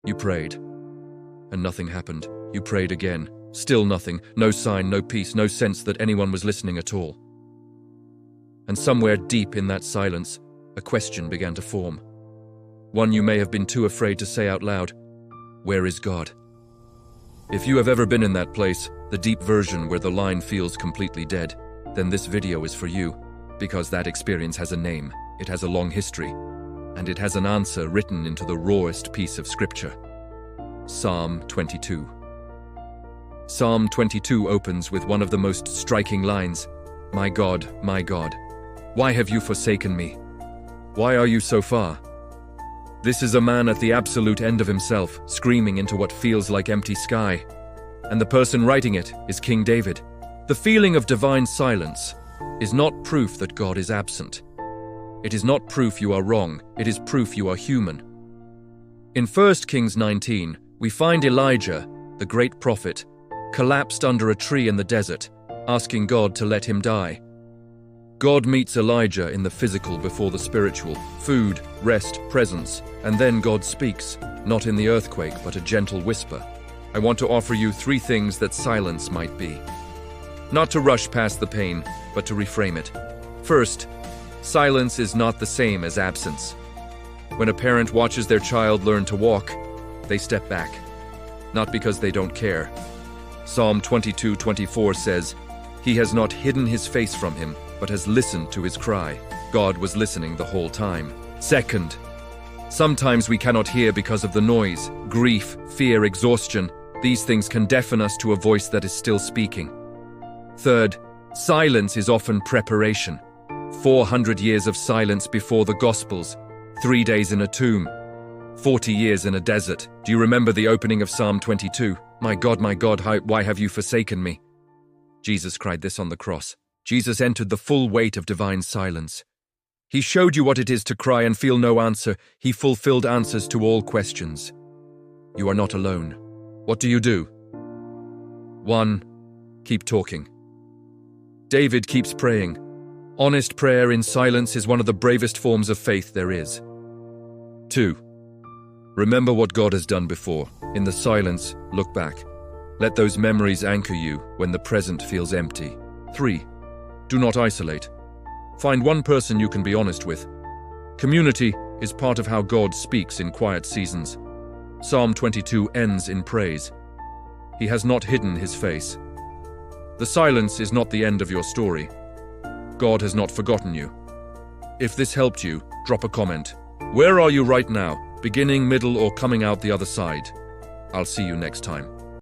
You prayed, and nothing happened. You prayed again. Still nothing. No sign, no peace, no sense that anyone was listening at all. And somewhere deep in that silence, a question began to form. One you may have been too afraid to say out loud. Where is God? If you have ever been in that place, the deep version where the line feels completely dead, then this video is for you, because that experience has a name, it has a long history, and it has an answer written into the rawest piece of scripture. Psalm 22. Psalm 22 opens with one of the most striking lines. My God, why have you forsaken me? Why are you so far? This is a man at the absolute end of himself, screaming into what feels like empty sky. And the person writing it is King David. The feeling of divine silence is not proof that God is absent. It is not proof you are wrong, it is proof you are human. In 1 Kings 19, we find Elijah, the great prophet, collapsed under a tree in the desert, asking God to let him die. God meets Elijah in the physical before the spiritual, food, rest, presence, and then God speaks, not in the earthquake but a gentle whisper. I want to offer you 3 things that silence might be. Not to rush past the pain, but to reframe it. First, silence is not the same as absence. When a parent watches their child learn to walk, they step back, not because they don't care. Psalm 22:24 says, He has not hidden his face from him, but has listened to his cry. God was listening the whole time. Second, sometimes we cannot hear because of the noise, grief, fear, exhaustion. These things can deafen us to a voice that is still speaking. Third, silence is often preparation. 400 years of silence before the Gospels, 3 days in a tomb, 40 years in a desert. Do you remember the opening of Psalm 22? My God, why have you forsaken me? Jesus cried this on the cross. Jesus entered the full weight of divine silence. He showed you what it is to cry and feel no answer. He fulfilled answers to all questions. You are not alone. What do you do? 1. Keep talking. David keeps praying. Honest prayer in silence is one of the bravest forms of faith there is. 2. Remember what God has done before. In the silence, look back. Let those memories anchor you when the present feels empty. 3. Do not isolate. Find one person you can be honest with. Community is part of how God speaks in quiet seasons. Psalm 22 ends in praise. He has not hidden his face. The silence is not the end of your story. God has not forgotten you. If this helped you, drop a comment. Where are you right now? Beginning, middle, or coming out the other side? I'll see you next time.